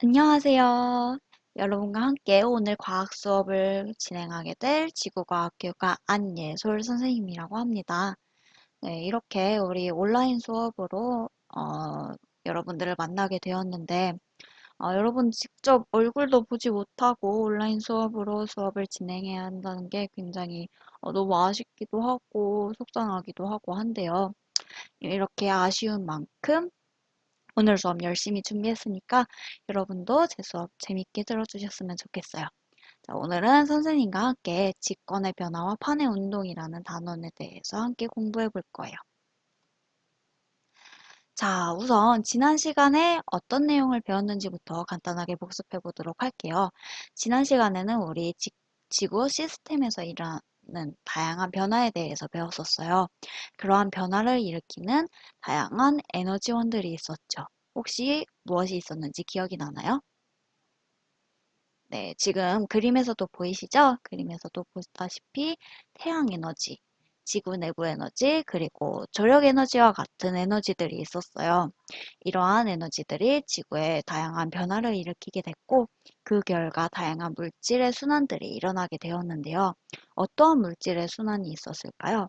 안녕하세요. 여러분과 함께 오늘 과학 수업을 진행하게 될 지구과학교과 안예솔 선생님이라고 합니다. 네, 이렇게 우리 온라인 수업으로 여러분들을 만나게 되었는데 여러분 직접 얼굴도 보지 못하고 온라인 수업으로 수업을 진행해야 한다는 게 굉장히 너무 아쉽기도 하고 속상하기도 하고 한데요. 이렇게 아쉬운 만큼 오늘 수업 열심히 준비했으니까 여러분도 제 수업 재밌게 들어주셨으면 좋겠어요. 자, 오늘은 선생님과 함께 직권의 변화와 판의 운동이라는 단원에 대해서 함께 공부해 볼 거예요. 자, 우선 지난 시간에 어떤 내용을 배웠는지부터 간단하게 복습해 보도록 할게요. 지난 시간에는 우리 지구 시스템에서 일어나는 다양한 변화에 대해서 배웠었어요. 그러한 변화를 일으키는 다양한 에너지원들이 있었죠. 혹시 무엇이 있었는지 기억이 나나요? 네, 지금 그림에서도 보이시죠? 그림에서도 보다시피 태양 에너지, 지구 내부 에너지, 그리고 조력 에너지와 같은 에너지들이 있었어요. 이러한 에너지들이 지구에 다양한 변화를 일으키게 됐고, 그 결과 다양한 물질의 순환들이 일어나게 되었는데요. 어떠한 물질의 순환이 있었을까요?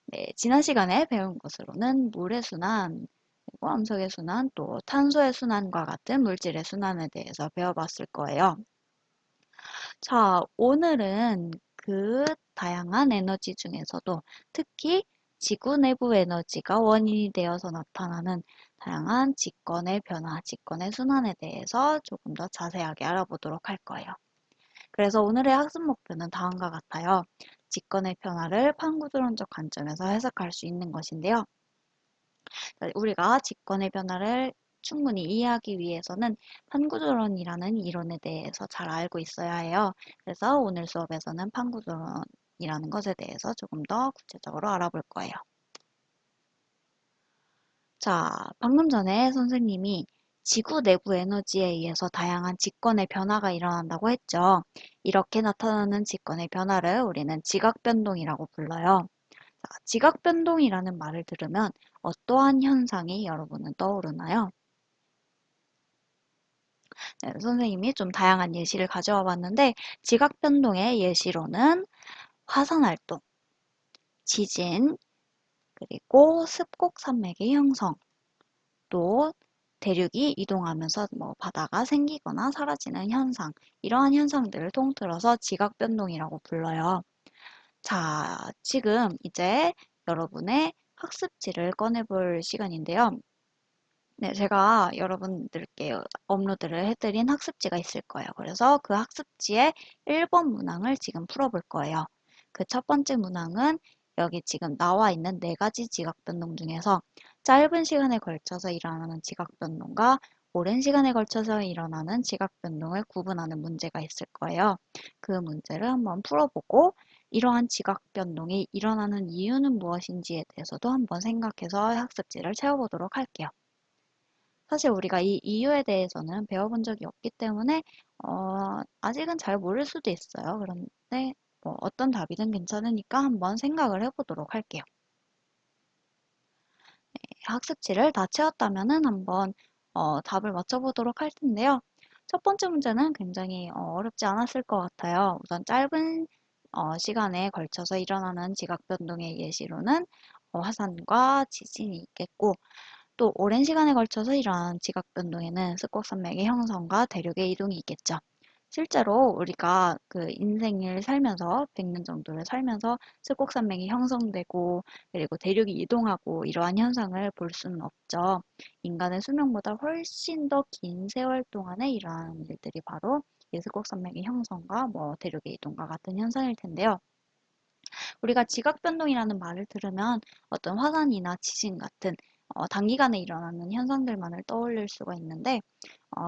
네, 지난 시간에 배운 것으로는 물의 순환, 그리고 암석의 순환, 또 탄소의 순환과 같은 물질의 순환에 대해서 배워봤을 거예요. 자, 오늘은 그 다양한 에너지 중에서도 특히 지구 내부 에너지가 원인이 되어서 나타나는 다양한 직권의 변화, 직권의 순환에 대해서 조금 더 자세하게 알아보도록 할 거예요. 그래서 오늘의 학습 목표는 다음과 같아요. 직권의 변화를 판구조론적 관점에서 해석할 수 있는 것인데요. 우리가 직권의 변화를 충분히 이해하기 위해서는 판구조론이라는 이론에 대해서 잘 알고 있어야 해요. 그래서 오늘 수업에서는 판구조론이라는 것에 대해서 조금 더 구체적으로 알아볼 거예요. 자, 방금 전에 선생님이 지구 내부 에너지에 의해서 다양한 직권의 변화가 일어난다고 했죠. 이렇게 나타나는 직권의 변화를 우리는 지각변동이라고 불러요. 자, 지각변동이라는 말을 들으면 어떠한 현상이 여러분은 떠오르나요? 네, 선생님이 좀 다양한 예시를 가져와 봤는데 지각변동의 예시로는 화산활동, 지진, 그리고 습곡산맥의 형성, 또 대륙이 이동하면서 뭐 바다가 생기거나 사라지는 현상, 이러한 현상들을 통틀어서 지각변동이라고 불러요. 자, 지금 이제 여러분의 학습지를 꺼내볼 시간인데요. 네, 제가 여러분들께 업로드를 해드린 학습지가 있을 거예요. 그래서 그 학습지의 1번 문항을 지금 풀어볼 거예요. 그 첫 번째 문항은 여기 지금 나와 있는 네 가지 지각변동 중에서 짧은 시간에 걸쳐서 일어나는 지각변동과 오랜 시간에 걸쳐서 일어나는 지각변동을 구분하는 문제가 있을 거예요. 그 문제를 한번 풀어보고 이러한 지각변동이 일어나는 이유는 무엇인지에 대해서도 한번 생각해서 학습지를 채워보도록 할게요. 사실 우리가 이 이유에 대해서는 배워본 적이 없기 때문에 아직은 잘 모를 수도 있어요. 그런데 뭐 어떤 답이든 괜찮으니까 한번 생각을 해보도록 할게요. 학습지를 다 채웠다면은 한번 답을 맞춰보도록 할 텐데요. 첫 번째 문제는 굉장히 어렵지 않았을 것 같아요. 우선 짧은 시간에 걸쳐서 일어나는 지각변동의 예시로는 화산과 지진이 있겠고 또 오랜 시간에 걸쳐서 일어나는 지각 변동에는 습곡산맥의 형성과 대륙의 이동이 있겠죠. 실제로 우리가 그 인생을 살면서 100년 정도를 살면서 습곡산맥이 형성되고 그리고 대륙이 이동하고 이러한 현상을 볼 수는 없죠. 인간의 수명보다 훨씬 더 긴 세월 동안에 일어나는 일들이 바로 이 습곡산맥의 형성과 뭐 대륙의 이동과 같은 현상일 텐데요. 우리가 지각 변동이라는 말을 들으면 어떤 화산이나 지진 같은 단기간에 일어나는 현상들만을 떠올릴 수가 있는데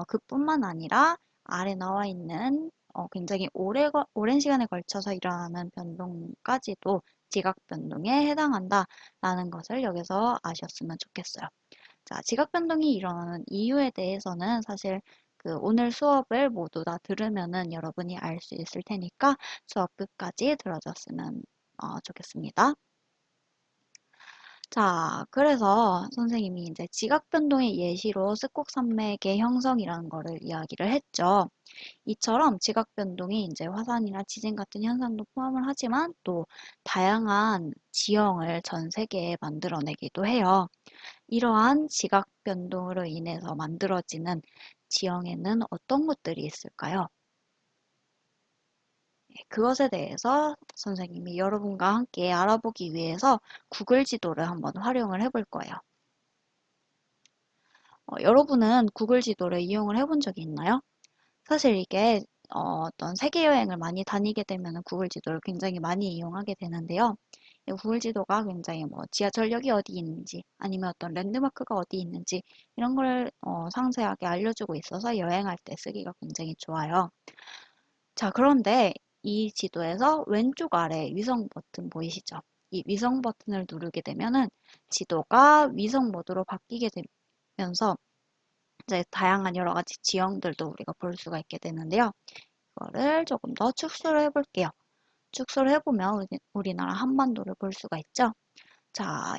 그뿐만 아니라 아래 나와 있는 굉장히 오랜 시간에 걸쳐서 일어나는 변동까지도 지각 변동에 해당한다라는 것을 여기서 아셨으면 좋겠어요. 자, 지각 변동이 일어나는 이유에 대해서는 사실 그 오늘 수업을 모두 다 들으면은 여러분이 알 수 있을 테니까 수업 끝까지 들어줬으면 좋겠습니다. 자, 그래서 선생님이 이제 지각 변동의 예시로 습곡 산맥의 형성이라는 거를 이야기를 했죠. 이처럼 지각 변동이 이제 화산이나 지진 같은 현상도 포함을 하지만 또 다양한 지형을 전 세계에 만들어내기도 해요. 이러한 지각 변동으로 인해서 만들어지는 지형에는 어떤 것들이 있을까요? 그것에 대해서 선생님이 여러분과 함께 알아보기 위해서 구글 지도를 한번 활용을 해볼 거예요. 여러분은 구글 지도를 이용을 해본 적이 있나요? 사실 이게 떤 세계 여행을 많이 다니게 되면 구글 지도를 굉장히 많이 이용하게 되는데요. 이 구글 지도가 굉장히 뭐 지하철역이 어디 있는지 아니면 어떤 랜드마크가 어디 있는지 이런 걸 상세하게 알려주고 있어서 여행할 때 쓰기가 굉장히 좋아요. 자, 그런데 이 지도에서 왼쪽 아래 위성 버튼 보이시죠? 이 위성 버튼을 누르게 되면은 지도가 위성 모드로 바뀌게 되면서 이제 다양한 여러 가지 지형들도 우리가 볼 수가 있게 되는데요. 이거를 조금 더 축소를 해볼게요. 축소를 해보면 우리나라 한반도를 볼 수가 있죠. 자,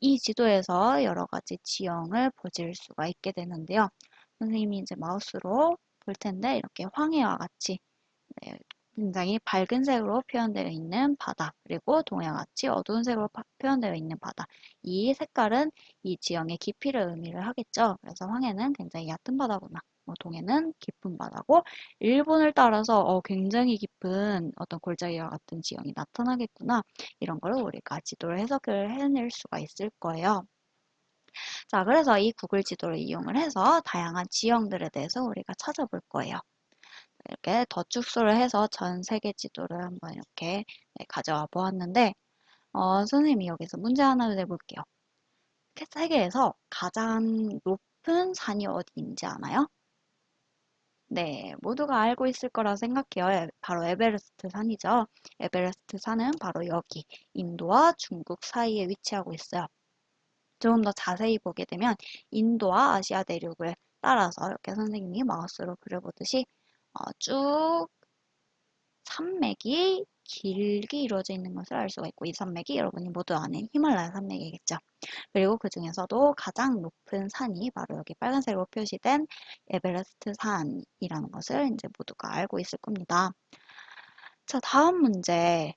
이 지도에서 여러 가지 지형을 보실 수가 있게 되는데요. 선생님이 이제 마우스로 볼 텐데 이렇게 황해와 같이 네, 굉장히 밝은 색으로 표현되어 있는 바다, 그리고 동해와 같이 어두운 색으로 표현되어 있는 바다. 이 색깔은 이 지형의 깊이를 의미를 하겠죠. 그래서 황해는 굉장히 얕은 바다구나. 뭐 동해는 깊은 바다고, 일본을 따라서 굉장히 깊은 어떤 골짜기와 같은 지형이 나타나겠구나. 이런 걸 우리가 지도를 해석을 해낼 수가 있을 거예요. 자, 그래서 이 구글 지도를 이용을 해서 다양한 지형들에 대해서 우리가 찾아볼 거예요. 이렇게 더 축소를 해서 전 세계 지도를 한번 이렇게 가져와 보았는데, 선생님이 여기서 문제 하나 내볼게요. 세계에서 가장 높은 산이 어디인지 아나요? 네, 모두가 알고 있을 거라 생각해요. 바로 에베레스트 산이죠. 에베레스트 산은 바로 여기 인도와 중국 사이에 위치하고 있어요. 조금 더 자세히 보게 되면 인도와 아시아 대륙을 따라서 이렇게 선생님이 마우스로 그려보듯이 쭉 산맥이 길게 이루어져 있는 것을 알 수가 있고, 이 산맥이 여러분이 모두 아는 히말라야 산맥이겠죠. 그리고 그 중에서도 가장 높은 산이 바로 여기 빨간색으로 표시된 에베레스트 산이라는 것을 이제 모두가 알고 있을 겁니다. 자, 다음 문제.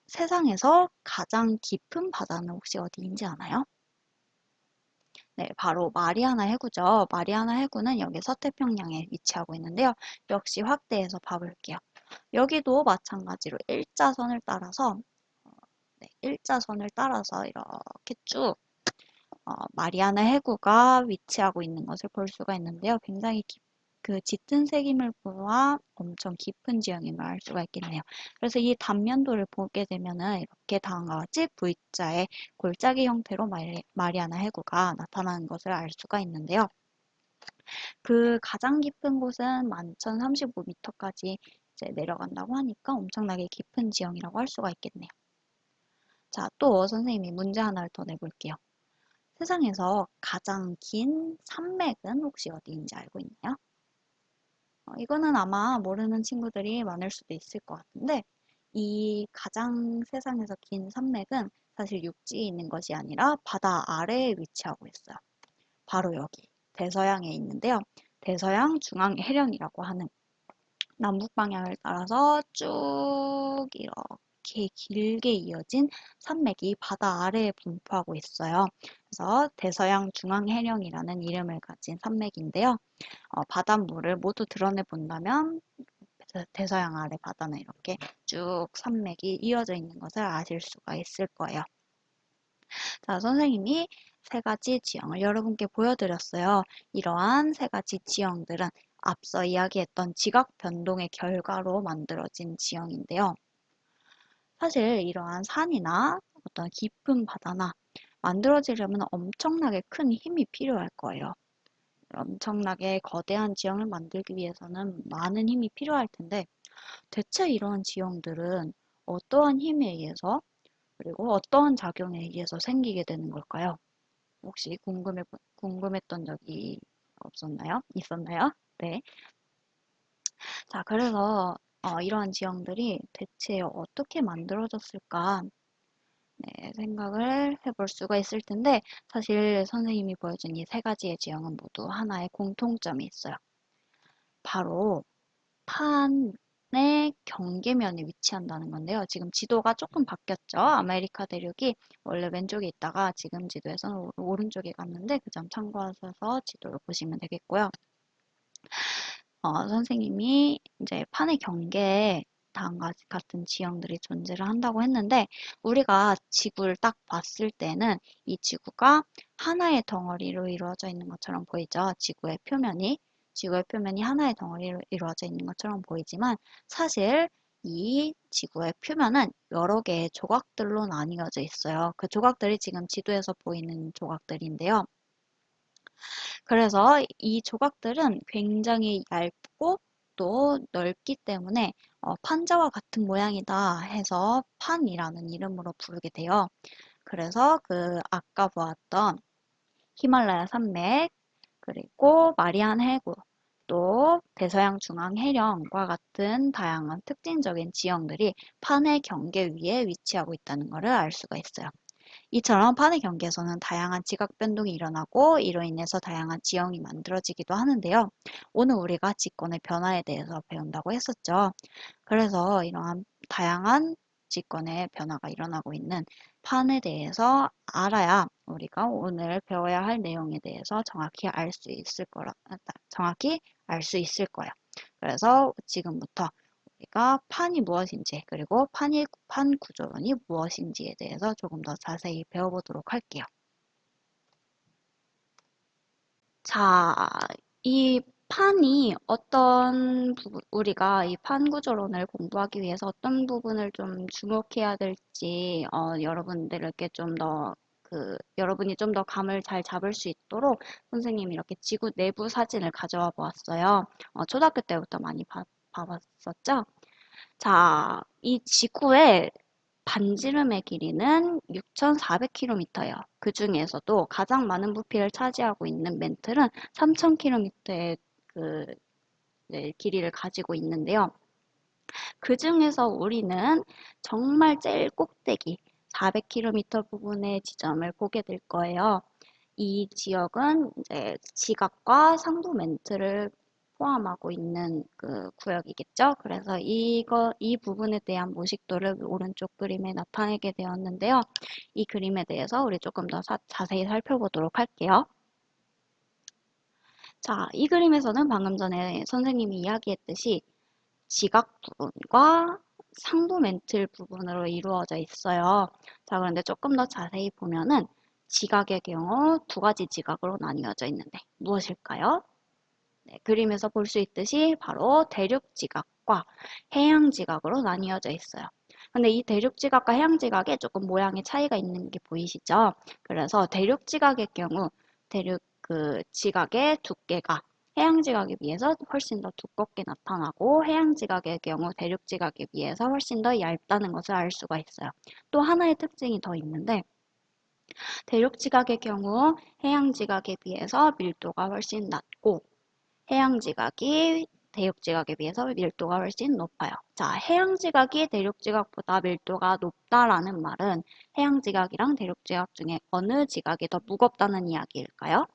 세상에서 가장 깊은 바다는 혹시 어디인지 아나요? 네, 바로 마리아나 해구죠. 마리아나 해구는 여기 서태평양에 위치하고 있는데요. 역시 확대해서 봐볼게요. 여기도 마찬가지로 일자선을 따라서 네, 일자선을 따라서 이렇게 쭉 마리아나 해구가 위치하고 있는 것을 볼 수가 있는데요. 굉장히 그 짙은 색임을보아 엄청 깊은 지형임을 알 수가 있겠네요. 그래서 이 단면도를 보게 되면은 이렇게 다음과 같이 V자의 골짜기 형태로 마리아나 해구가 나타나는 것을 알 수가 있는데요. 그 가장 깊은 곳은 11,035m까지 이제 내려간다고 하니까 엄청나게 깊은 지형이라고 할 수가 있겠네요. 자, 또 선생님이 문제 하나를 더 내볼게요. 세상에서 가장 긴 산맥은 혹시 어디인지 알고 있나요? 이거는 아마 모르는 친구들이 많을 수도 있을 것 같은데, 이 가장 세상에서 긴 산맥은 사실 육지에 있는 것이 아니라 바다 아래에 위치하고 있어요. 바로 여기 대서양에 있는데요. 대서양 중앙 해령이라고 하는 남북 방향을 따라서 쭉 이렇게 길게 이어진 산맥이 바다 아래에 분포하고 있어요. 그래서 대서양 중앙 해령이라는 이름을 가진 산맥인데요. 바닷물을 모두 드러내 본다면 대서양 아래 바다는 이렇게 쭉 산맥이 이어져 있는 것을 아실 수가 있을 거예요. 자, 선생님이 세 가지 지형을 여러분께 보여드렸어요. 이러한 세 가지 지형들은 앞서 이야기했던 지각 변동의 결과로 만들어진 지형인데요. 사실 이러한 산이나 어떤 깊은 바다나 만들어지려면 엄청나게 큰 힘이 필요할 거예요. 엄청나게 거대한 지형을 만들기 위해서는 많은 힘이 필요할 텐데, 대체 이러한 지형들은 어떠한 힘에 의해서 그리고 어떠한 작용에 의해서 생기게 되는 걸까요? 혹시 궁금했던 적이 없었나요? 있었나요? 네. 자, 그래서 이러한 지형들이 대체 어떻게 만들어졌을까? 네, 생각을 해볼 수가 있을 텐데 사실 선생님이 보여준 이 세 가지의 지형은 모두 하나의 공통점이 있어요. 바로 판의 경계면에 위치한다는 건데요. 지금 지도가 조금 바뀌었죠. 아메리카 대륙이 원래 왼쪽에 있다가 지금 지도에서는 오른쪽에 갔는데 그 점 참고하셔서 지도를 보시면 되겠고요. 선생님이 이제 판의 경계에 다음과 같은 지형들이 존재를 한다고 했는데 우리가 지구를 딱 봤을 때는 이 지구가 하나의 덩어리로 이루어져 있는 것처럼 보이죠. 지구의 표면이 하나의 덩어리로 이루어져 있는 것처럼 보이지만 사실 이 지구의 표면은 여러 개의 조각들로 나뉘어져 있어요. 그 조각들이 지금 지도에서 보이는 조각들인데요. 그래서 이 조각들은 굉장히 얇고 또 넓기 때문에 판자와 같은 모양이다 해서 판이라는 이름으로 부르게 돼요. 그래서 그 아까 보았던 히말라야 산맥, 그리고 마리안 해구, 또 대서양 중앙 해령과 같은 다양한 특징적인 지형들이 판의 경계 위에 위치하고 있다는 것을 알 수가 있어요. 이처럼 판의 경계에서는 다양한 지각 변동이 일어나고 이로 인해서 다양한 지형이 만들어지기도 하는데요. 오늘 우리가 직권의 변화에 대해서 배운다고 했었죠. 그래서 이러한 다양한 직권의 변화가 일어나고 있는 판에 대해서 알아야 우리가 오늘 배워야 할 내용에 대해서 정확히 알 수 있을 거예요. 그래서 지금부터 우리가 판이 무엇인지 그리고 판 구조론이 무엇인지에 대해서 조금 더 자세히 배워보도록 할게요. 자, 이 판이 우리가 이 판 구조론을 공부하기 위해서 어떤 부분을 좀 주목해야 될지, 여러분들에게 여러분이 좀 더 감을 잘 잡을 수 있도록 선생님이 이렇게 지구 내부 사진을 가져와 보았어요. 초등학교 때부터 많이 봐봤었죠? 자, 이 지구의 반지름의 길이는 6,400km예요. 그 중에서도 가장 많은 부피를 차지하고 있는 멘틀은 3,000km의 길이를 가지고 있는데요. 그 중에서 우리는 정말 제일 꼭대기 400km 부분의 지점을 보게 될 거예요. 이 지역은 이제 지각과 상부 멘트를 포함하고 있는 그 구역이겠죠. 그래서 이 부분에 대한 모식도를 오른쪽 그림에 나타내게 되었는데요. 이 그림에 대해서 우리 조금 더 자세히 살펴보도록 할게요. 자, 이 그림에서는 방금 전에 선생님이 이야기했듯이 지각 부분과 상부 멘틀 부분으로 이루어져 있어요. 자, 그런데 조금 더 자세히 보면은 지각의 경우 두 가지 지각으로 나뉘어져 있는데 무엇일까요? 네, 그림에서 볼 수 있듯이 바로 대륙 지각과 해양 지각으로 나뉘어져 있어요. 근데 이 대륙 지각과 해양 지각에 조금 모양의 차이가 있는 게 보이시죠? 그래서 대륙 지각의 경우 대륙 그 지각의 두께가 해양 지각에 비해서 훨씬 더 두껍게 나타나고 해양 지각의 경우 대륙 지각에 비해서 훨씬 더 얇다는 것을 알 수가 있어요. 또 하나의 특징이 더 있는데 대륙 지각의 경우 해양 지각에 비해서 밀도가 훨씬 낮고 해양 지각이 대륙 지각에 비해서 밀도가 훨씬 높아요. 자, 해양 지각이 대륙 지각보다 밀도가 높다라는 말은 해양 지각이랑 대륙 지각 중에 어느 지각이 더 무겁다는 이야기일까요?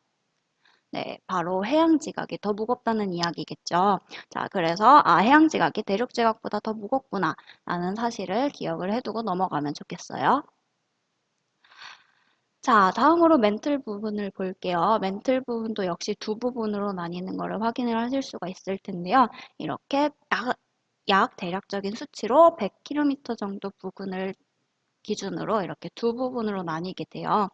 네, 바로 해양 지각이 더 무겁다는 이야기겠죠. 자, 그래서 해양 지각이 대륙 지각보다 더 무겁구나 라는 사실을 기억을 해두고 넘어가면 좋겠어요. 자, 다음으로 멘틀 부분을 볼게요. 멘틀 부분도 역시 두 부분으로 나뉘는 것을 확인을 하실 수가 있을 텐데요. 이렇게 약 대략적인 수치로 100km 정도 부분을 기준으로 이렇게 두 부분으로 나뉘게 돼요.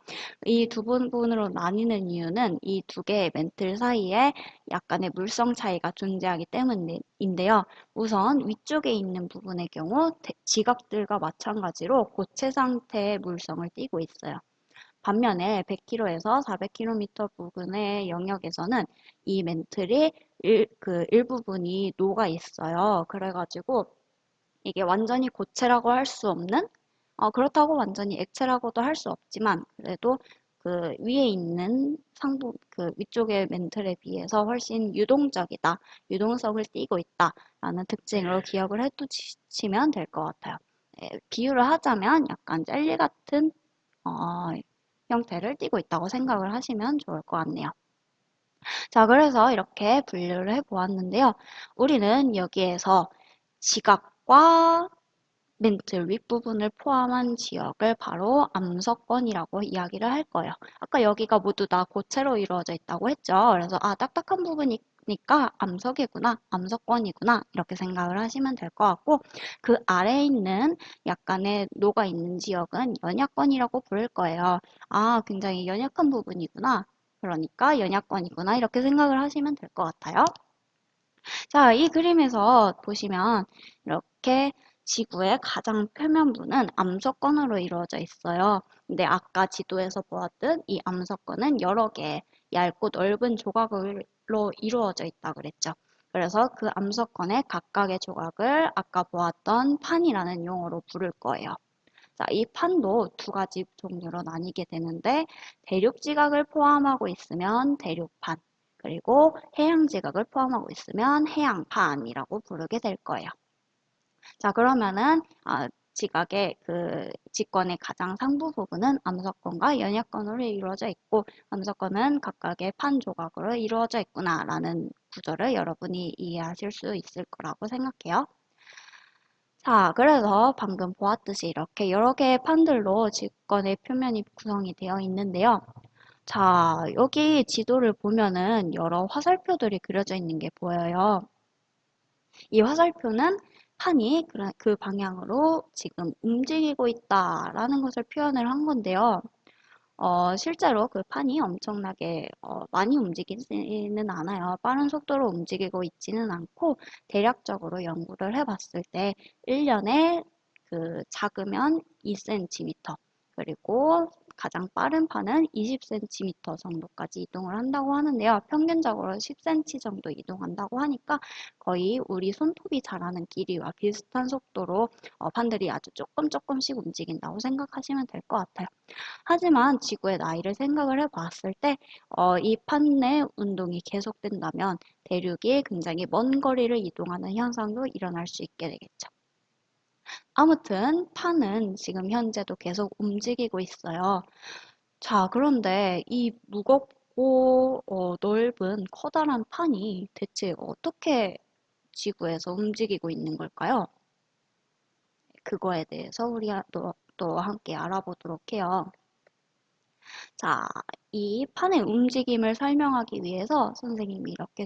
이 두 부분으로 나뉘는 이유는 이 두 개의 멘틀 사이에 약간의 물성 차이가 존재하기 때문인데요. 우선 위쪽에 있는 부분의 경우 지각들과 마찬가지로 고체 상태의 물성을 띠고 있어요. 반면에 100km에서 400km 부근의 영역에서는 이 멘틀이 일부분이 녹아 있어요. 그래가지고 이게 완전히 고체라고 할 수 없는, 그렇다고 완전히 액체라고도 할 수 없지만, 그래도 그 위에 있는 위쪽의 멘틀에 비해서 훨씬 유동적이다, 유동성을 띠고 있다라는 특징으로 기억을 해두시면 될 것 같아요. 비유를 하자면 약간 젤리 같은 어, 형태를 띠고 있다고 생각을 하시면 좋을 것 같네요. 자, 그래서 이렇게 분류를 해 보았는데요. 우리는 여기에서 지각과 멘틀 윗부분을 포함한 지역을 바로 암석권이라고 이야기를 할 거예요. 아까 여기가 모두 다 고체로 이루어져 있다고 했죠. 그래서 아, 딱딱한 부분이니까 암석이구나, 암석권이구나 이렇게 생각을 하시면 될 것 같고 그 아래에 있는 약간의 녹아 있는 지역은 연약권이라고 부를 거예요. 아, 굉장히 연약한 부분이구나. 그러니까 연약권이구나 이렇게 생각을 하시면 될 것 같아요. 자, 이 그림에서 보시면 이렇게 지구의 가장 표면부는 암석권으로 이루어져 있어요. 근데 아까 지도에서 보았듯 이 암석권은 여러 개의 얇고 넓은 조각으로 이루어져 있다 그랬죠. 그래서 그 암석권의 각각의 조각을 아까 보았던 판이라는 용어로 부를 거예요. 자, 이 판도 두 가지 종류로 나뉘게 되는데 대륙 지각을 포함하고 있으면 대륙판, 그리고 해양 지각을 포함하고 있으면 해양판이라고 부르게 될 거예요. 자, 그러면은 지각의 그 직권의 가장 상부 부분은 암석권과 연약권으로 이루어져 있고 암석권은 각각의 판 조각으로 이루어져 있구나라는 구조를 여러분이 이해하실 수 있을 거라고 생각해요. 자, 그래서 방금 보았듯이 이렇게 여러 개의 판들로 직권의 표면이 구성이 되어 있는데요. 자, 여기 지도를 보면은 여러 화살표들이 그려져 있는 게 보여요. 이 화살표는 판이 그 방향으로 지금 움직이고 있다라는 것을 표현을 한 건데요. 실제로 그 판이 엄청나게 많이 움직이지는 않아요. 빠른 속도로 움직이고 있지는 않고 대략적으로 연구를 해봤을 때 1년에 그 작으면 2cm 그리고 가장 빠른 판은 20cm 정도까지 이동을 한다고 하는데요. 평균적으로 10cm 정도 이동한다고 하니까 거의 우리 손톱이 자라는 길이와 비슷한 속도로 판들이 아주 조금씩 움직인다고 생각하시면 될 것 같아요. 하지만 지구의 나이를 생각을 해봤을 때, 이 판의 운동이 계속된다면 대륙이 굉장히 먼 거리를 이동하는 현상도 일어날 수 있게 되겠죠. 아무튼 판은 지금 현재도 계속 움직이고 있어요. 자, 그런데 이 무겁고 넓은 커다란 판이 대체 어떻게 지구에서 움직이고 있는 걸까요? 그거에 대해서 우리 또 함께 알아보도록 해요. 자, 이 판의 움직임을 설명하기 위해서 선생님이 이렇게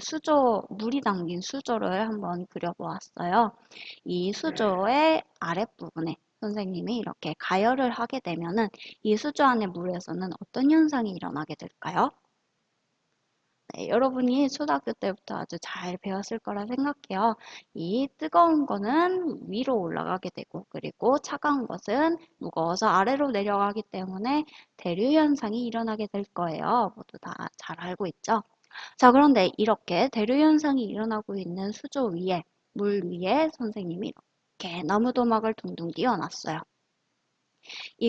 물이 담긴 수조를 한번 그려보았어요. 이 수조의 아랫부분에 선생님이 이렇게 가열을 하게 되면은 이 수조 안의 물에서는 어떤 현상이 일어나게 될까요? 네, 여러분이 초등학교 때부터 아주 잘 배웠을 거라 생각해요. 이 뜨거운 거는 위로 올라가게 되고, 그리고 차가운 것은 무거워서 아래로 내려가기 때문에 대류 현상이 일어나게 될 거예요. 모두 다 잘 알고 있죠? 자, 그런데 이렇게 대류 현상이 일어나고 있는 수조 위에, 물 위에 선생님이 이렇게 나무도막을 둥둥 띄워놨어요.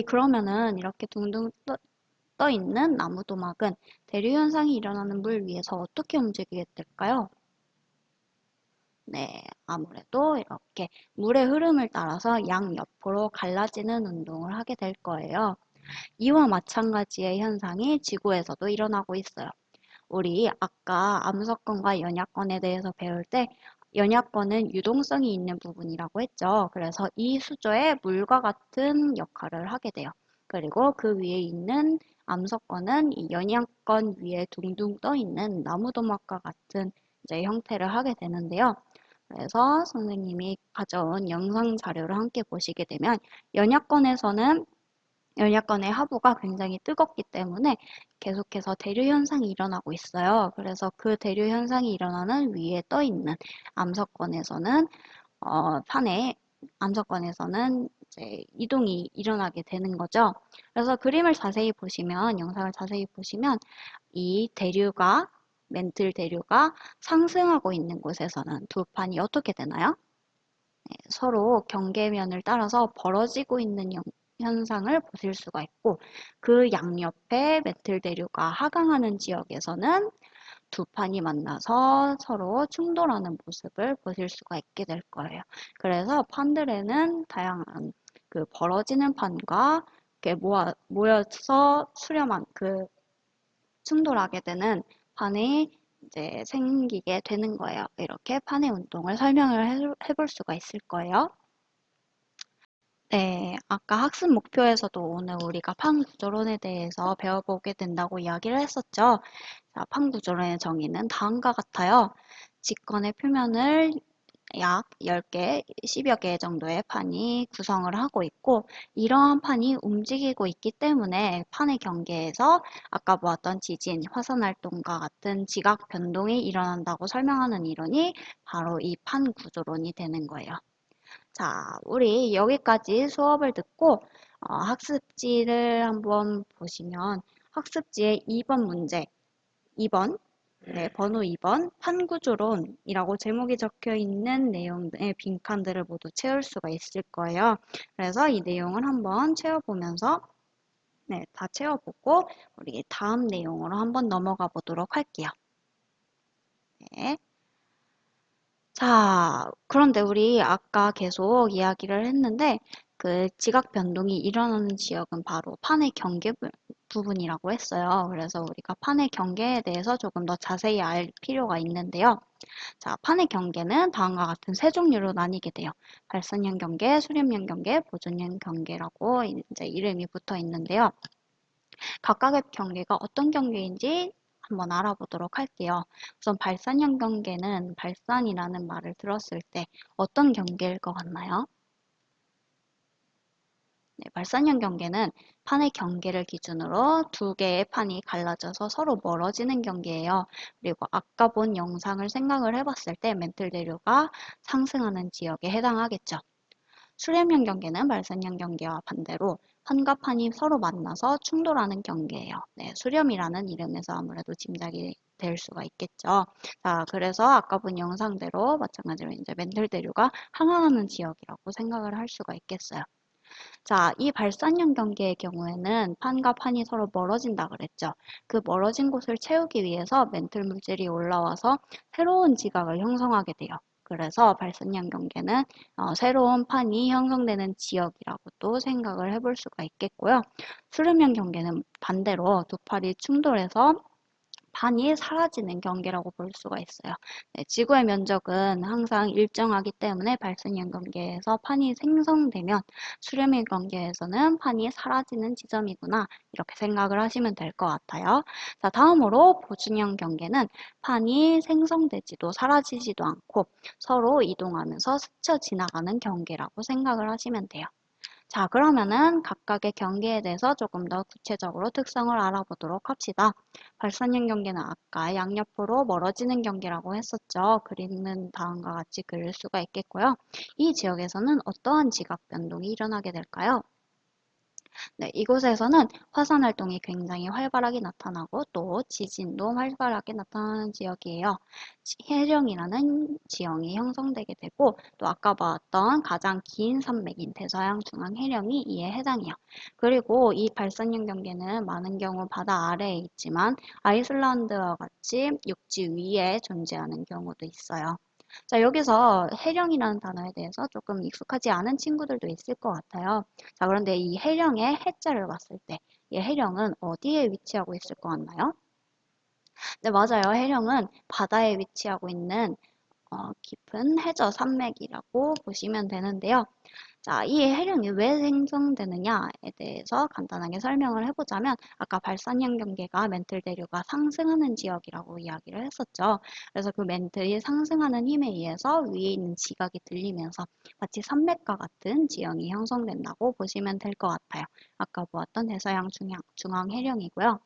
그러면은 이렇게 둥둥 떠 있는 나무도막은 대류 현상이 일어나는 물 위에서 어떻게 움직이게 될까요? 네, 아무래도 이렇게 물의 흐름을 따라서 양옆으로 갈라지는 운동을 하게 될 거예요. 이와 마찬가지의 현상이 지구에서도 일어나고 있어요. 우리 아까 암석권과 연약권에 대해서 배울 때 연약권은 유동성이 있는 부분이라고 했죠. 그래서 이 수조에 물과 같은 역할을 하게 돼요. 그리고 그 위에 있는 암석권은 이 연약권 위에 둥둥 떠 있는 나무도막과 같은 이제 형태를 하게 되는데요. 그래서 선생님이 가져온 영상 자료를 함께 보시게 되면 연약권에서는 연약권의 하부가 굉장히 뜨겁기 때문에 계속해서 대류 현상이 일어나고 있어요. 그래서 그 대류 현상이 일어나는 위에 떠 있는 암석권에서는 판에 암석권에서는 이제 이동이 일어나게 되는 거죠. 그래서 그림을 자세히 보시면 영상을 자세히 보시면 이 대류가 멘틀 대류가 상승하고 있는 곳에서는 두 판이 어떻게 되나요? 서로 경계면을 따라서 벌어지고 있는 현상을 보실 수가 있고 그 양옆에 메틀 대류가 하강하는 지역에서는 두 판이 만나서 서로 충돌하는 모습을 보실 수가 있게 될 거예요. 그래서 판들에는 다양한 그 벌어지는 판과 이렇게 모여서 수렴한 충돌하게 되는 판이 이제 생기게 되는 거예요. 이렇게 판의 운동을 설명을 해볼 수가 있을 거예요. 네, 아까 학습 목표에서도 오늘 우리가 판 구조론에 대해서 배워보게 된다고 이야기를 했었죠. 자, 판 구조론의 정의는 다음과 같아요. 직권의 표면을 약 10개, 10여 개 정도의 판이 구성을 하고 있고, 이러한 판이 움직이고 있기 때문에 판의 경계에서 아까 보았던 지진, 화산 활동과 같은 지각 변동이 일어난다고 설명하는 이론이 바로 이 판 구조론이 되는 거예요. 자, 우리 여기까지 수업을 듣고 학습지를 한번 보시면 학습지의 2번 문제, 2번, 네, 번호 2번 판구조론이라고 제목이 적혀 있는 내용의 빈칸들을 모두 채울 수가 있을 거예요. 그래서 이 내용을 한번 채워보면서 네, 다 채워보고 우리 다음 내용으로 한번 넘어가 보도록 할게요. 네. 자, 그런데 우리 아까 계속 이야기를 했는데 그 지각 변동이 일어나는 지역은 바로 판의 경계 부분이라고 했어요. 그래서 우리가 판의 경계에 대해서 조금 더 자세히 알 필요가 있는데요. 자, 판의 경계는 다음과 같은 세 종류로 나뉘게 돼요. 발산형 경계, 수렴형 경계, 보존형 경계라고 이제 이름이 붙어 있는데요. 각각의 경계가 어떤 경계인지 한번 알아보도록 할게요. 우선 발산형 경계는 발산이라는 말을 들었을 때 어떤 경계일 것 같나요? 네, 발산형 경계는 판의 경계를 기준으로 두 개의 판이 갈라져서 서로 멀어지는 경계예요. 그리고 아까 본 영상을 생각을 해봤을 때 멘틀 대류가 상승하는 지역에 해당하겠죠. 수렴형 경계는 발산형 경계와 반대로 판과 판이 서로 만나서 충돌하는 경계예요. 네, 수렴이라는 이름에서 아무래도 짐작이 될 수가 있겠죠. 자, 그래서 아까 본 영상대로 마찬가지로 이제 멘틀 대류가 항항하는 지역이라고 생각을 할 수가 있겠어요. 자, 이 발산형 경계의 경우에는 판과 판이 서로 멀어진다 그랬죠. 그 멀어진 곳을 채우기 위해서 멘틀 물질이 올라와서 새로운 지각을 형성하게 돼요. 그래서 발산형 경계는 새로운 판이 형성되는 지역이라고도 생각을 해볼 수가 있겠고요. 수렴형 경계는 반대로 두 팔이 충돌해서 판이 사라지는 경계라고 볼 수가 있어요. 네, 지구의 면적은 항상 일정하기 때문에 발생형 경계에서 판이 생성되면 수렴형 경계에서는 판이 사라지는 지점이구나 이렇게 생각을 하시면 될 것 같아요. 자, 다음으로 보준형 경계는 판이 생성되지도 사라지지도 않고 서로 이동하면서 스쳐 지나가는 경계라고 생각을 하시면 돼요. 자, 그러면은 각각의 경계에 대해서 조금 더 구체적으로 특성을 알아보도록 합시다. 발산형 경계는 아까 양옆으로 멀어지는 경계라고 했었죠. 그림은 다음과 같이 그릴 수가 있겠고요. 이 지역에서는 어떠한 지각 변동이 일어나게 될까요? 네, 이곳에서는 화산 활동이 굉장히 활발하게 나타나고 또 지진도 활발하게 나타나는 지역이에요. 해령이라는 지형이 형성되게 되고 또 아까 봤던 가장 긴 산맥인 대서양 중앙 해령이 이에 해당해요. 그리고 이 발산형 경계는 많은 경우 바다 아래에 있지만 아이슬란드와 같이 육지 위에 존재하는 경우도 있어요. 자, 여기서 해령이라는 단어에 대해서 조금 익숙하지 않은 친구들도 있을 것 같아요. 자, 그런데 이 해령의 해자를 봤을 때, 이 해령은 어디에 위치하고 있을 것 같나요? 네, 맞아요. 해령은 바다에 위치하고 있는 깊은 해저 산맥이라고 보시면 되는데요. 자, 이 해령이 왜 생성되느냐에 대해서 간단하게 설명을 해보자면 아까 발산형 경계가 멘틀 대류가 상승하는 지역이라고 이야기를 했었죠. 그래서 그 멘틀이 상승하는 힘에 의해서 위에 있는 지각이 들리면서 마치 산맥과 같은 지형이 형성된다고 보시면 될 것 같아요. 아까 보았던 대서양 중앙 해령이고요.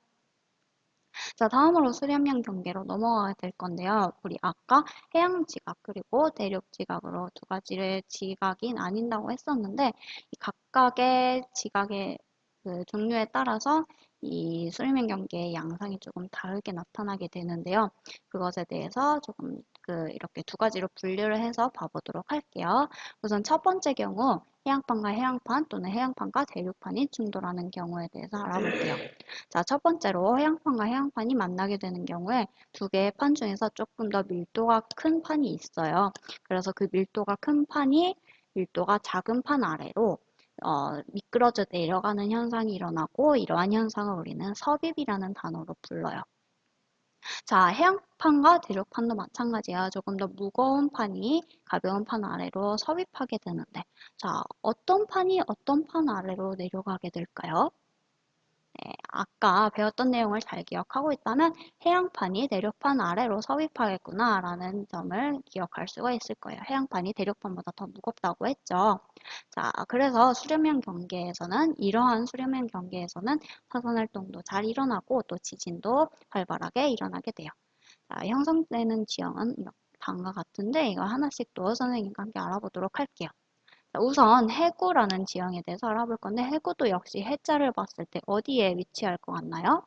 자, 다음으로 수렴형 경계로 넘어가야 될 건데요. 우리 아까 해양 지각 그리고 대륙 지각으로 두 가지의 지각이 나뉜다고 했었는데 이 각각의 지각의 그 종류에 따라서 이 수렴형 경계의 양상이 조금 다르게 나타나게 되는데요. 그것에 대해서 조금 이렇게 두 가지로 분류를 해서 봐보도록 할게요. 우선 첫 번째 경우 해양판과 해양판 또는 해양판과 대륙판이 충돌하는 경우에 대해서 알아볼게요. 자, 첫 번째로 해양판과 해양판이 만나게 되는 경우에 두 개의 판 중에서 조금 더 밀도가 큰 판이 있어요. 그래서 그 밀도가 큰 판이 밀도가 작은 판 아래로 미끄러져 내려가는 현상이 일어나고 이러한 현상을 우리는 섭입이라는 단어로 불러요. 자, 해양판과 대륙판도 마찬가지야. 조금 더 무거운 판이 가벼운 판 아래로 섭입하게 되는데, 자, 어떤 판이 어떤 판 아래로 내려가게 될까요? 네, 아까 배웠던 내용을 잘 기억하고 있다면 해양판이 대륙판 아래로 섭입하겠구나 라는 점을 기억할 수가 있을 거예요. 해양판이 대륙판보다 더 무겁다고 했죠. 자, 그래서 수렴형 경계에서는 이러한 수렴형 경계에서는 화산 활동도 잘 일어나고 또 지진도 활발하게 일어나게 돼요. 자, 형성되는 지형은 다음과 같은데 이거 하나씩 또 선생님과 함께 알아보도록 할게요. 자, 우선 해구라는 지형에 대해서 알아볼 건데 해구도 역시 해자를 봤을 때 어디에 위치할 것 같나요?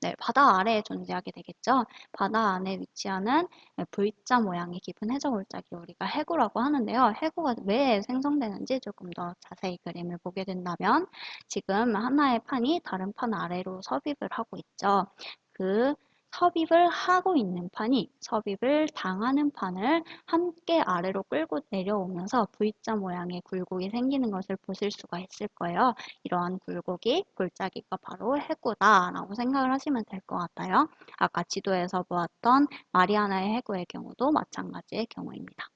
네, 바다 아래에 존재하게 되겠죠. 바다 안에 위치하는 V자 모양의 깊은 해저 골짜기 우리가 해구라고 하는데요. 해구가 왜 생성되는지 조금 더 자세히 그림을 보게 된다면 지금 하나의 판이 다른 판 아래로 섭입을 하고 있죠. 그 섭입을 하고 있는 판이 섭입을 당하는 판을 함께 아래로 끌고 내려오면서 V자 모양의 굴곡이 생기는 것을 보실 수가 있을 거예요. 이러한 굴곡이 골짜기가 바로 해구다라고 생각을 하시면 될 것 같아요. 아까 지도에서 보았던 마리아나의 해구의 경우도 마찬가지의 경우입니다.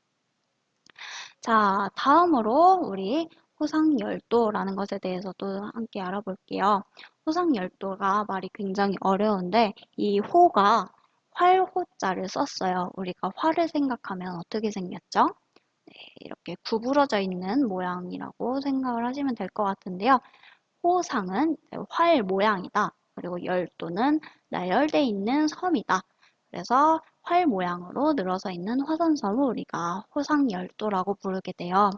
자, 다음으로 우리 호상열도라는 것에 대해서도 함께 알아볼게요. 호상열도가 말이 굉장히 어려운데 이 호가 활호자를 썼어요. 우리가 활을 생각하면 어떻게 생겼죠? 네, 이렇게 구부러져 있는 모양이라고 생각을 하시면 될 것 같은데요. 호상은 활 모양이다. 그리고 열도는 나열되어 있는 섬이다. 그래서 활 모양으로 늘어서 있는 화산섬을 우리가 호상열도라고 부르게 돼요.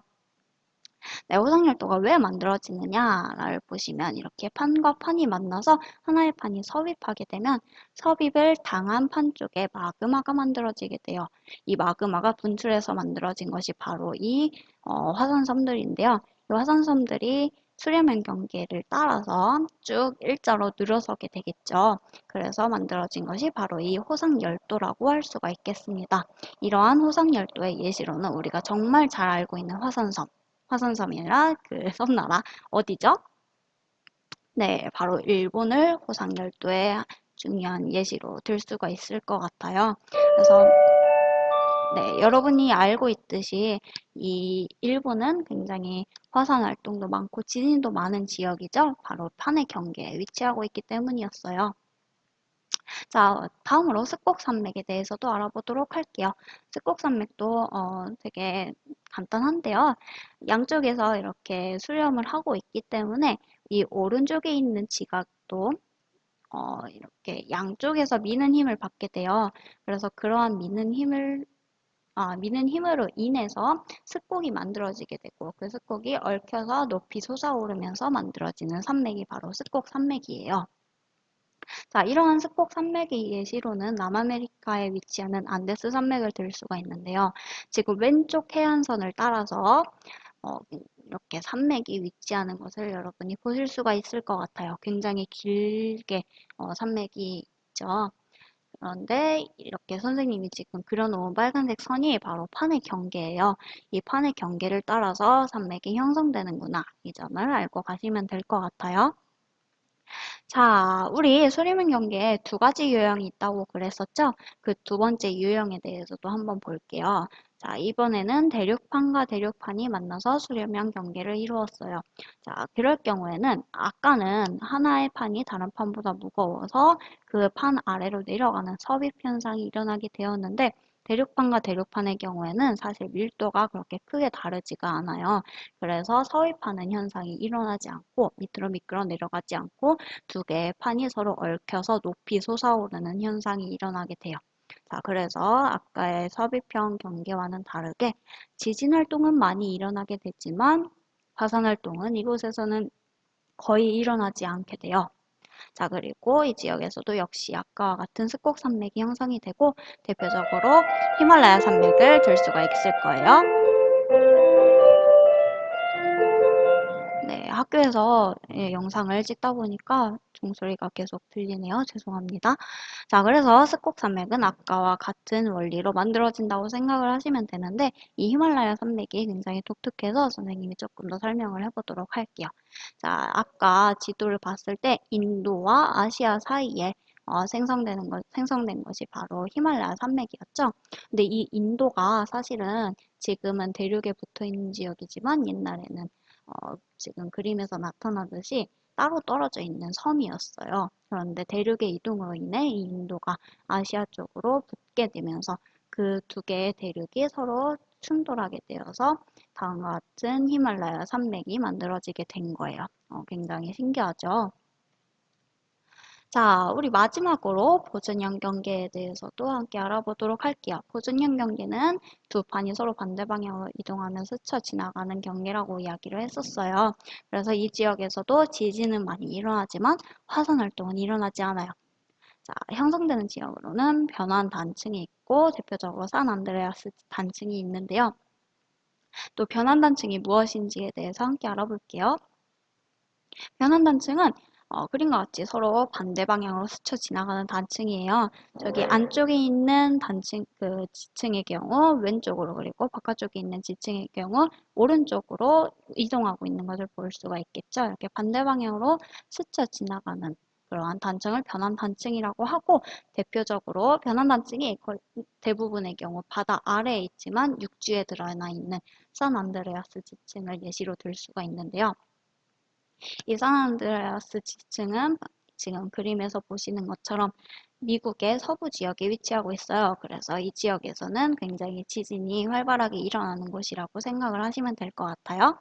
네, 호상열도가 왜 만들어지느냐를 보시면 이렇게 판과 판이 만나서 하나의 판이 섭입하게 되면 섭입을 당한 판 쪽에 마그마가 만들어지게 돼요. 이 마그마가 분출해서 만들어진 것이 바로 이 화산섬들인데요. 이 화산섬들이 수렴형 경계를 따라서 쭉 일자로 늘어서게 되겠죠. 그래서 만들어진 것이 바로 이 호상열도라고 할 수가 있겠습니다. 이러한 호상열도의 예시로는 우리가 정말 잘 알고 있는 화산섬, 화산섬이라 그 섬나라 어디죠? 네, 바로 일본을 호상열도의 중요한 예시로 들 수가 있을 것 같아요. 그래서 네, 여러분이 알고 있듯이 이 일본은 굉장히 화산 활동도 많고 지진도 많은 지역이죠. 바로 판의 경계에 위치하고 있기 때문이었어요. 자, 다음으로 습곡산맥에 대해서도 알아보도록 할게요. 습곡산맥도 되게 간단한데요. 양쪽에서 이렇게 수렴을 하고 있기 때문에 이 오른쪽에 있는 지각도 이렇게 양쪽에서 미는 힘을 받게 돼요. 그래서 그러한 미는 힘으로 인해서 습곡이 만들어지게 되고 그 습곡이 얽혀서 높이 솟아오르면서 만들어지는 산맥이 바로 습곡산맥이에요. 자, 이러한 스폭 산맥의 예시로는 남아메리카에 위치하는 안데스 산맥을 들 수가 있는데요. 지금 왼쪽 해안선을 따라서 이렇게 산맥이 위치하는 것을 여러분이 보실 수가 있을 것 같아요. 굉장히 길게 산맥이 있죠. 그런데 이렇게 선생님이 지금 그려놓은 빨간색 선이 바로 판의 경계예요. 이 판의 경계를 따라서 산맥이 형성되는구나. 이 점을 알고 가시면 될 것 같아요. 자, 우리 수리명 경계에 두 가지 유형이 있다고 그랬었죠? 그 두 번째 유형에 대해서도 한번 볼게요. 자, 이번에는 대륙판과 대륙판이 만나서 수렴형 경계를 이루었어요. 자, 그럴 경우에는 아까는 하나의 판이 다른 판보다 무거워서 그 판 아래로 내려가는 섭입 현상이 일어나게 되었는데 대륙판과 대륙판의 경우에는 사실 밀도가 그렇게 크게 다르지가 않아요. 그래서 서입하는 현상이 일어나지 않고 밑으로 미끄러 내려가지 않고 두 개의 판이 서로 얽혀서 높이 솟아오르는 현상이 일어나게 돼요. 자, 그래서 아까의 섭입형 경계와는 다르게 지진 활동은 많이 일어나게 되지만 화산 활동은 이곳에서는 거의 일어나지 않게 돼요. 자, 그리고 이 지역에서도 역시 아까와 같은 습곡 산맥이 형성이 되고 대표적으로 히말라야 산맥을 들 수가 있을 거예요. 네, 학교에서 영상을 찍다 보니까 종소리가 계속 들리네요. 죄송합니다. 자, 그래서 스콕산맥은 아까와 같은 원리로 만들어진다고 생각을 하시면 되는데 이 히말라야 산맥이 굉장히 독특해서 선생님이 조금 더 설명을 해보도록 할게요. 자, 아까 지도를 봤을 때 인도와 아시아 사이에 생성된 것이 바로 히말라야 산맥이었죠. 근데 이 인도가 사실은 지금은 대륙에 붙어 있는 지역이지만 옛날에는 지금 그림에서 나타나듯이 따로 떨어져 있는 섬이었어요. 그런데 대륙의 이동으로 인해 이 인도가 아시아 쪽으로 붙게 되면서 그 두 개의 대륙이 서로 충돌하게 되어서 다음과 같은 히말라야 산맥이 만들어지게 된 거예요. 굉장히 신기하죠? 자, 우리 마지막으로 보존형 경계에 대해서도 함께 알아보도록 할게요. 보존형 경계는 두 판이 서로 반대 방향으로 이동하며 스쳐 지나가는 경계라고 이야기를 했었어요. 그래서 이 지역에서도 지진은 많이 일어나지만 화산 활동은 일어나지 않아요. 자, 형성되는 지역으로는 변환 단층이 있고 대표적으로 산안드레아스 단층이 있는데요. 또 변환 단층이 무엇인지에 대해서 함께 알아볼게요. 변환 단층은 그림과 같이 서로 반대 방향으로 스쳐 지나가는 단층이에요. 저기 안쪽에 있는 단층, 그 지층의 경우 왼쪽으로 그리고 바깥쪽에 있는 지층의 경우 오른쪽으로 이동하고 있는 것을 볼 수가 있겠죠. 이렇게 반대 방향으로 스쳐 지나가는 그러한 단층을 변환 단층이라고 하고 대표적으로 변환 단층이 대부분의 경우 바다 아래에 있지만 육지에 드러나 있는 산안드레아스 지층을 예시로 들 수가 있는데요. 이 산안드레아스 지층은 지금 그림에서 보시는 것처럼 미국의 서부 지역에 위치하고 있어요. 그래서 이 지역에서는 굉장히 지진이 활발하게 일어나는 곳이라고 생각을 하시면 될 것 같아요.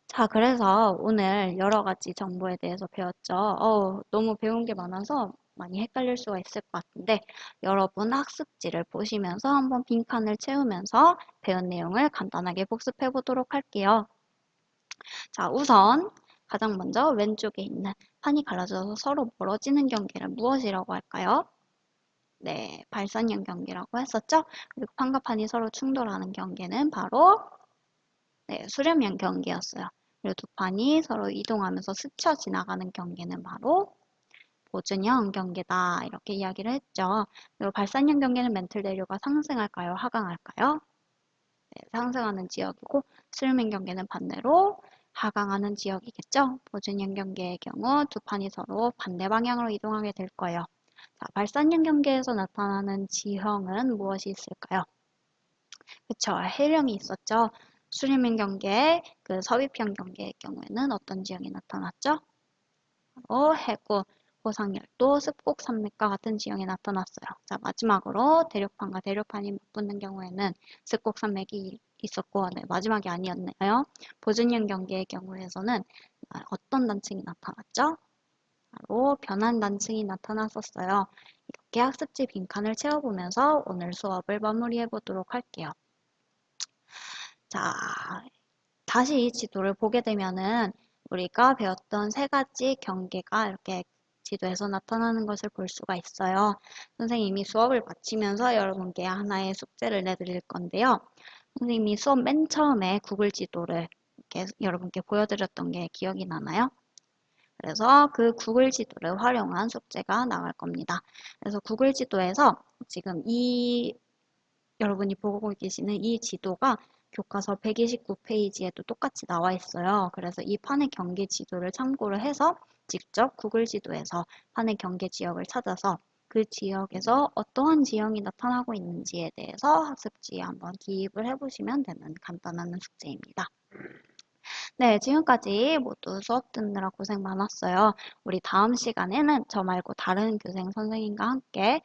자, 그래서 오늘 여러 가지 정보에 대해서 배웠죠. 너무 배운 게 많아서 많이 헷갈릴 수가 있을 것 같은데 여러분 학습지를 보시면서 한번 빈칸을 채우면서 배운 내용을 간단하게 복습해 보도록 할게요. 자, 우선 가장 먼저 왼쪽에 있는 판이 갈라져서 서로 멀어지는 경계를 무엇이라고 할까요? 네, 발산형 경계라고 했었죠? 그리고 판과 판이 서로 충돌하는 경계는 바로 네, 수렴형 경계였어요. 그리고 두 판이 서로 이동하면서 스쳐 지나가는 경계는 바로 보존형 경계다. 이렇게 이야기를 했죠. 그리고 발산형 경계는 멘틀 대류가 상승할까요? 하강할까요? 네, 상승하는 지역이고 수렴형 경계는 반대로 하강하는 지역이겠죠. 보존형 경계의 경우 두 판이 서로 반대 방향으로 이동하게 될 거예요. 자, 발산형 경계에서 나타나는 지형은 무엇이 있을까요? 그쵸, 해령이 있었죠. 수렴형 경계, 그 서위평 경계의 경우에는 어떤 지형이 나타났죠? 해구, 고상열도, 습곡산맥과 같은 지형이 나타났어요. 자, 마지막으로 대륙판과 대륙판이 맞붙는 경우에는 습곡산맥이 있었고, 네, 마지막이 아니었네요. 보존형 경계의 경우에서는 어떤 단층이 나타났죠? 바로 변환 단층이 나타났었어요. 이렇게 학습지 빈칸을 채워보면서 오늘 수업을 마무리해 보도록 할게요. 자, 다시 지도를 보게 되면은 우리가 배웠던 세 가지 경계가 이렇게 지도에서 나타나는 것을 볼 수가 있어요. 선생님이 수업을 마치면서 여러분께 하나의 숙제를 내드릴 건데요. 선생님이 수업 맨 처음에 구글 지도를 이렇게 여러분께 보여드렸던 게 기억이 나나요? 그래서 그 구글 지도를 활용한 숙제가 나갈 겁니다. 그래서 구글 지도에서 지금 여러분이 보고 계시는 이 지도가 교과서 129페이지에도 똑같이 나와 있어요. 그래서 이 판의 경계 지도를 참고를 해서 직접 구글 지도에서 판의 경계 지역을 찾아서 그 지역에서 어떠한 지형이 나타나고 있는지에 대해서 학습지에 한번 기입을 해보시면 되는 간단한 숙제입니다. 네, 지금까지 모두 수업 듣느라 고생 많았어요. 우리 다음 시간에는 저 말고 다른 교생 선생님과 함께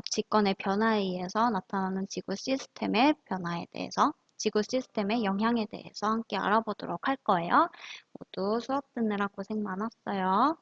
직권의 변화에 의해서 나타나는 지구 시스템의 변화에 대해서, 지구 시스템의 영향에 대해서 함께 알아보도록 할 거예요. 모두 수업 듣느라 고생 많았어요.